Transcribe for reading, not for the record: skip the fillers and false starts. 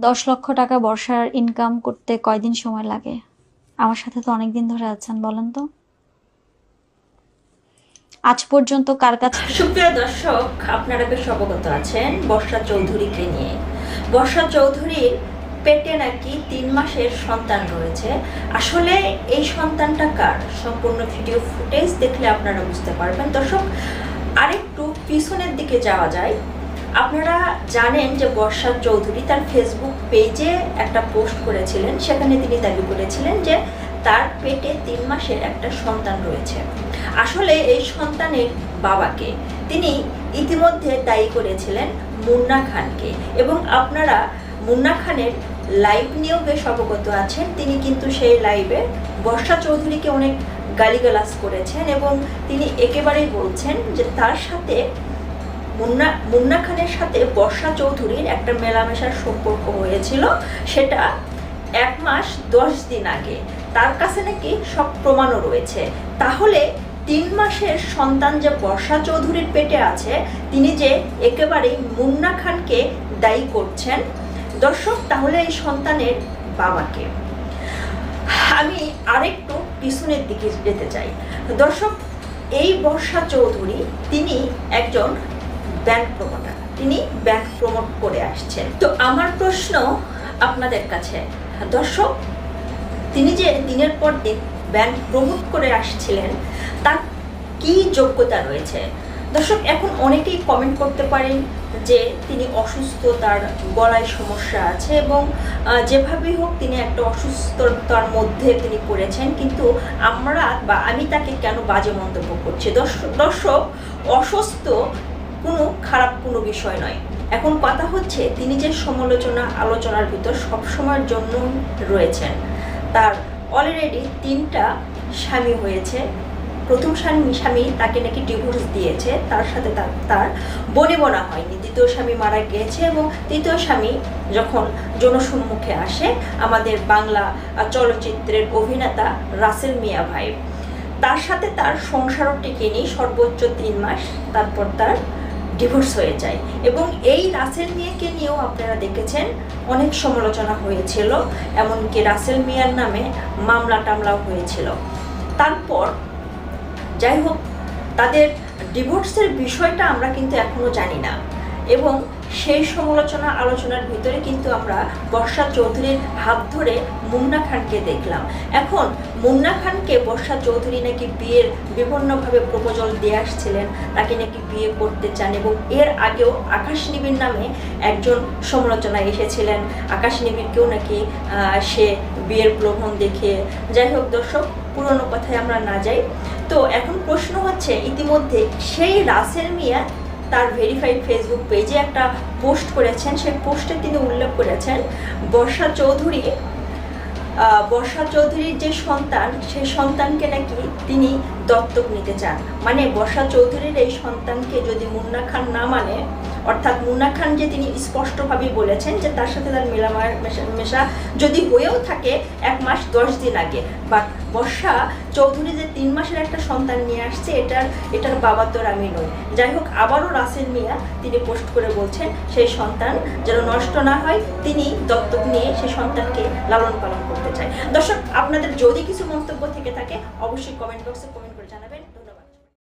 10 লক্ষ টাকা বর্ষার ইনকাম করতে কয়দিন সময় লাগে? আমার সাথে তো অনেকদিন ধরে আছেন, বলেন তো। আজ পর্যন্ত কার কাছে? সুপ্রিয় দর্শক, আপনারা বেশ অবগত আছেন বর্ষা চৌধুরীকে নিয়ে। বর্ষা চৌধুরীর পেটে নাকি 3 মাসের সন্তান রয়েছে। আসলে এই সন্তানটা কার, সম্পূর্ণ ভিডিও ফুটেজ দেখলে আপনারা বুঝতে পারবেন। দর্শক, আরেকটু পিছনের দিকে যাওয়া যায়। আপনারা জানেন যে বর্ষা চৌধুরী তার ফেসবুক পেজে একটা পোস্ট করেছিলেন, সেখানে তিনি দাবি করেছিলেন যে তার পেটে 3 মাসের একটা সন্তান রয়েছে। আসলে এই সন্তানের বাবাকে তিনি ইতিমধ্যে দায়ী করেছিলেন মুন্না খানকে, এবং আপনারা মুন্না খানের লাইভ নিয়েও বেশ অবগত আছেন। তিনি কিন্তু সেই লাইভে বর্ষা চৌধুরীকে অনেক গালিগালাজ করেছেন এবং তিনি একেবারেই বলছেন যে তার সাথে মুন্না খানের সাথে বর্ষা চৌধুরীর একটা মেলামেশার সম্পর্ক হয়েছিল, সেটা 1 মাস 10 দিন আগে। তার কাছে নাকি সব প্রমাণও রয়েছে। তাহলে 3 মাসের সন্তান যে বর্ষা চৌধুরীর পেটে আছে, তিনি যে একেবারেই মুন্না খানকে দায়ী করছেন। দর্শক, তাহলে এই সন্তানের বাবাকে আমি আরেকটু পিছনের দিকে যেতে চাই। দর্শক, এই বর্ষা চৌধুরী তিনি একজন ব্যাংক প্রমোটার, তিনি ব্যাংক প্রমোট করে আসছেন। তো আমার প্রশ্ন আপনাদের কাছে, দর্শক, তিনি যে দিনের পর দিন ব্যাংক প্রমোট করে আসছিলেন, তার কি যোগ্যতা রয়েছে? দর্শক, এখন অনেকেই কমেন্ট করতে পারেন যে তিনি অসুস্থ, তার গলায় সমস্যা আছে, এবং যেভাবেই হোক তিনি একটা অসুস্থতার মধ্যে তিনি করেছেন। কিন্তু আমরা বা আমি তাকে কেন বাজে মন্তব্য করছি? দর্শক, অসুস্থ কোনো খারাপ কোনো বিষয় নয়। এখন কথা হচ্ছে তিনি যে আলোচনার ভিতর সবসময়ের জন্য রয়েছেন। তার অলরেডি 3টা স্বামী হয়েছে। প্রথম স্বামী তাকে নাকি ডিভোর্স দিয়েছে, তার সাথে তার বনিবনা হয়নি। দ্বিতীয় স্বামী মারা গিয়েছে এবং তৃতীয় স্বামী যখন জনসম্মুখে আসে, আমাদের বাংলা চলচ্চিত্রের অভিনেতা রাসেল মিয়া ভাই, তার সাথে তার সংসারও টিকেনি সর্বোচ্চ 3 মাস, তারপর তার ডিভোর্স হয়ে যায়। এবং এই রাসেল মিয়াকে নিয়েও আপনারা দেখেছেন অনেক সমালোচনা হয়েছিল, এমনকি রাসেল মিয়ার নামে মামলা টামলাও হয়েছিল। তারপর যাই হোক, তাদের ডিভোর্সের বিষয়টা আমরা কিন্তু এখনো জানি না, এবং সেই আলোচনার ভিতরে কিন্তু আমরা বর্ষা চৌধুরীর হাত ধরে মুন্না খানকে দেখলাম। এখন মুন্না খানকে বর্ষা চৌধুরী নাকি বিয়ের বিভিন্নভাবে প্রপোজাল দিয়ে আসছিলেন, তাকে নাকি বিয়ে করতে চান, এবং এর আগেও আকাশ নিবিড় নামে একজন সমালোচনায় এসেছিলেন, আকাশ নিবিড়কেও নাকি সে বিয়ের প্রলোভন দেখিয়ে। যাই হোক দর্শক, পুরনো কথায় আমরা না যাই। তো এখন প্রশ্ন হচ্ছে, ইতিমধ্যে সেই রাসেল মিয়া তার ভেরিফাইড ফেসবুক পেজে একটা পোস্ট করেছেন। সেই পোস্টে তিনি উল্লেখ করেছেন বর্ষা চৌধুরীর যে সন্তান, সেই সন্তানকে নাকি তিনি দত্তক নিতে চান। মানে বর্ষা চৌধুরীর এই সন্তানকে যদি মুন্না খান না মানে, অর্থাৎ মুন্না খান যে তিনি স্পষ্টভাবে বলেছেন যে তার সাথে তার মেশা যদি হয়েও থাকে 1 মাস 10 দিন আগে, বাট বর্ষা চৌধুরী যে 3 মাসের একটা সন্তান নিয়ে আসছে, এটার বাবা তো আমি নই। যাই হোক, আবারও রাসেল মিয়া তিনি পোস্ট করে বলছেন সেই সন্তান যেন নষ্ট না হয়, তিনি দত্তক নিয়ে সেই সন্তানকে লালন পালন করতে চায়। দর্শক, আপনাদের যদি কিছু মন্তব্য থেকে থাকে অবশ্যই কমেন্ট বক্সে